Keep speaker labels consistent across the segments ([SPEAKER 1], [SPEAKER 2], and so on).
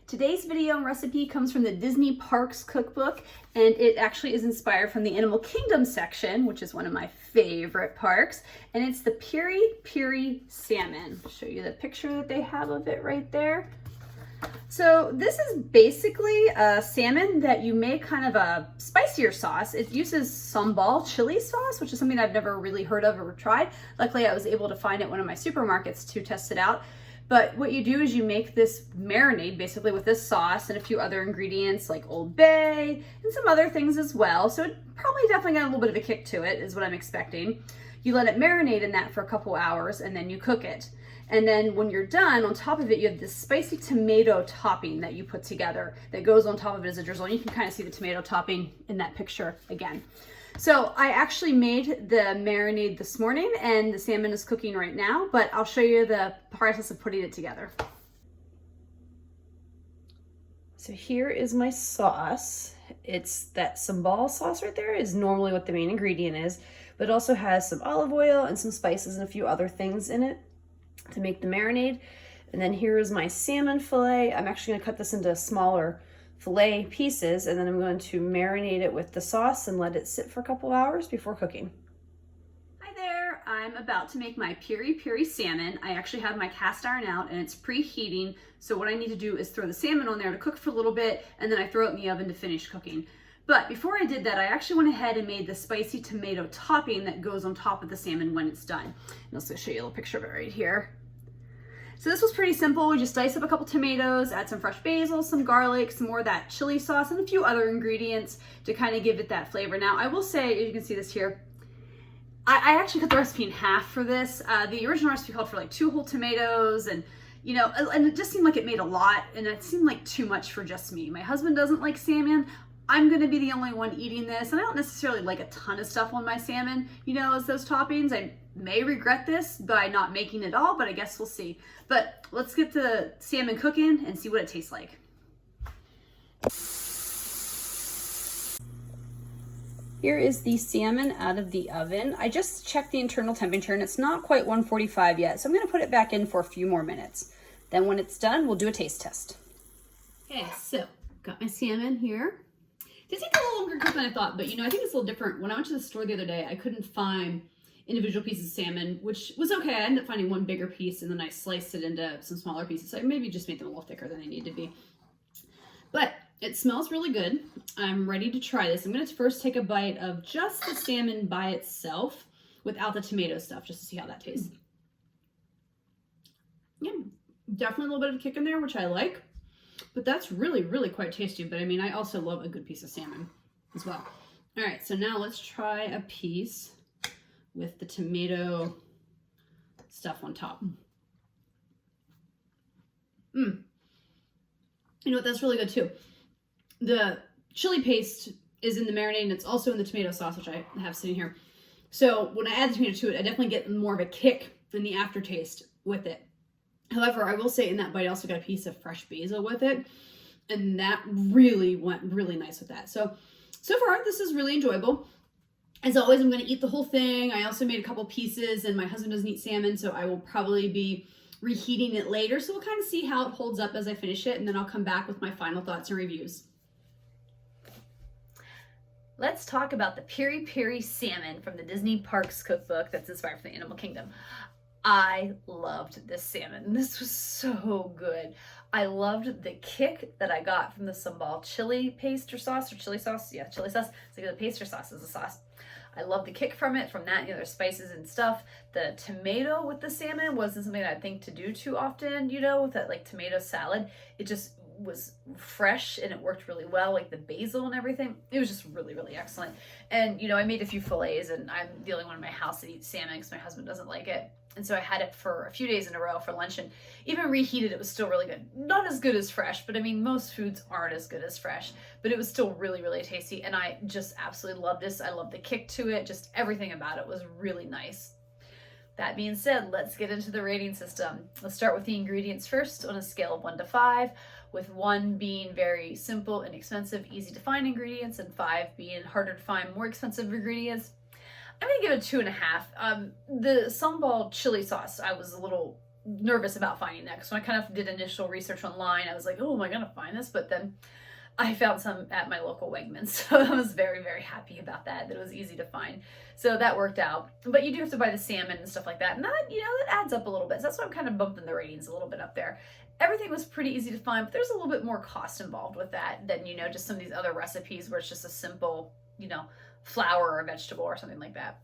[SPEAKER 1] Today's video and recipe comes from the Disney Parks Cookbook, and it actually is inspired from the Animal Kingdom section, which is one of my favorite parks, and it's the Peri Peri Salmon. I'll show you the picture that they have of it right there. So this is basically a salmon that you make kind of a spicier sauce. It uses sambal chili sauce, which is something I've never really heard of or tried. Luckily, I was able to find it at one of my supermarkets to test it out. But what you do is you make this marinade basically with this sauce and a few other ingredients like Old Bay and some other things as well. So it probably definitely got a little bit of a kick to it is what I'm expecting. You let it marinate in that for a couple hours and then you cook it. And then when you're done, on top of it, you have this spicy tomato topping that you put together that goes on top of it as a drizzle. And you can kind of see the tomato topping in that picture again. So I actually made the marinade this morning and the salmon is cooking right now, but I'll show you the process of putting it together. So here is my sauce. It's that sambal sauce right there is normally what the main ingredient is, but it also has some olive oil and some spices and a few other things in it to make the marinade. And then here is my salmon fillet. I'm actually gonna cut this into smaller fillet pieces, and then I'm going to marinate it with the sauce and let it sit for a couple hours before cooking. Hi there, I'm about to make my Peri Peri salmon. I actually have my cast iron out and it's preheating. So what I need to do is throw the salmon on there to cook for a little bit, and then I throw it in the oven to finish cooking. But before I did that, I actually went ahead and made the spicy tomato topping that goes on top of the salmon when it's done. And I'll just show you a little picture of it right here. So this was pretty simple. We just dice up a couple tomatoes, add some fresh basil, some garlic, some more of that chili sauce, and a few other ingredients to kind of give it that flavor. Now, I will say, you can see this here, I actually cut the recipe in half for this. The original recipe called for like 2 whole tomatoes, and and it just seemed like it made a lot, and it seemed like too much for just me. My husband doesn't like salmon. I'm gonna be the only one eating this, and I don't necessarily like a ton of stuff on my salmon, as those toppings. I may regret this by not making it all, but I guess we'll see. But let's get the salmon cooking and see what it tastes like. Here is the salmon out of the oven. I just checked the internal temperature and it's not quite 145 yet, so I'm gonna put it back in for a few more minutes. Then when it's done, we'll do a taste test. Okay, so got my salmon here. It takes a little longer to cook than I thought, but I think it's a little different. When I went to the store the other day, I couldn't find individual pieces of salmon, which was okay. I ended up finding one bigger piece and then I sliced it into some smaller pieces. So I maybe just made them a little thicker than they need to be. But it smells really good. I'm ready to try this. I'm going to first take a bite of just the salmon by itself without the tomato stuff, just to see how that tastes. Yeah, definitely a little bit of a kick in there, which I like. But that's really, really quite tasty. But I mean, I also love a good piece of salmon as well. All right, so now let's try a piece with the tomato stuff on top. You know what, that's really good too. The chili paste is in the marinade and it's also in the tomato sauce, which I have sitting here. So when I add the tomato to it, I definitely get more of a kick in the aftertaste with it. However, I will say in that bite, I also got a piece of fresh basil with it, and that really went really nice with that. So far, this is really enjoyable. As always, I'm going to eat the whole thing. I also made a couple pieces, and my husband doesn't eat salmon, so I will probably be reheating it later. So we'll kind of see how it holds up as I finish it, and then I'll come back with my final thoughts and reviews. Let's talk about the Peri Peri Salmon from the Disney Parks Cookbook that's inspired from the Animal Kingdom. I loved this salmon. This was so good. I loved the kick that I got from the sambal chili paste or sauce, or chili sauce. Yeah, chili sauce. It's like the paste or sauce is a sauce. I love the kick from it, from that, there's spices and stuff. The tomato with the salmon wasn't something I'd think to do too often, with that like tomato salad. It just was fresh and it worked really well, like the basil and everything. It was just really, really excellent. And, I made a few fillets, and I'm the only one in my house that eats salmon because my husband doesn't like it. And so I had it for a few days in a row for lunch, and even reheated, it was still really good. Not as good as fresh, but I mean, most foods aren't as good as fresh, but it was still really, really tasty. And I just absolutely loved this. I love the kick to it. Just everything about it was really nice. That being said, let's get into the rating system. Let's start with the ingredients first on a scale of 1 to 5, with 1 being very simple, inexpensive, easy to find ingredients, and 5 being harder to find, more expensive ingredients. I'm gonna give it a 2.5. The sambal chili sauce I was a little
[SPEAKER 2] nervous about finding that, because when I kind of did initial research online, I was like, oh, am I gonna find this? But then I found some at my local Wegmans, so I was very, very happy about that. That it was easy to find, so that worked out. But you do have to buy the salmon and stuff like that, and that, you know, that adds up a little bit. So that's why I'm kind of bumping the ratings a little bit up there. Everything was pretty easy to find, but there's a little bit more cost involved with that than, you know, just some of these other recipes where it's just a simple, you know, flour or a vegetable or something like that.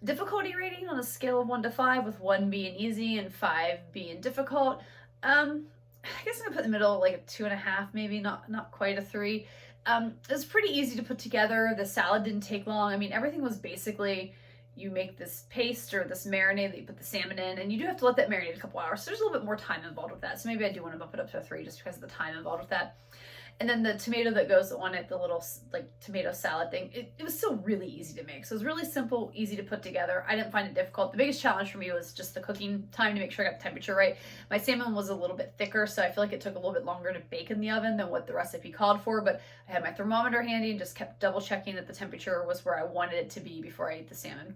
[SPEAKER 2] Difficulty rating on a scale of 1 to 5, with 1 being easy and 5 being difficult. I guess I'm gonna put in the middle, like a 2.5, maybe, not quite a 3. It was pretty easy to put together. The salad didn't take long. I mean, everything was basically, you make this paste or this marinade that you put the salmon in, and you do have to let that marinate a couple hours. So there's a little bit more time involved with that. So maybe I do want to bump it up to a 3 just because of the time involved with that. And then the tomato that goes on it, the little like tomato salad thing, it was still really easy to make. So it was really simple, easy to put together. I didn't find it difficult. The biggest challenge for me was just the cooking time to make sure I got the temperature right. My salmon was a little bit thicker, so I feel like it took a little bit longer to bake in the oven than what the recipe called for, but I had my thermometer handy and just kept double checking that the temperature was where I wanted it to be before I ate the salmon.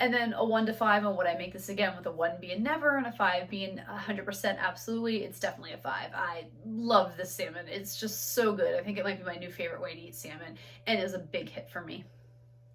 [SPEAKER 2] And then a 1 to 5 on would I make this again, with a 1 being never and a 5 being 100% absolutely. It's definitely a 5. I love this salmon. It's just so good. I think it might be my new favorite way to eat salmon, and it was a big hit for me.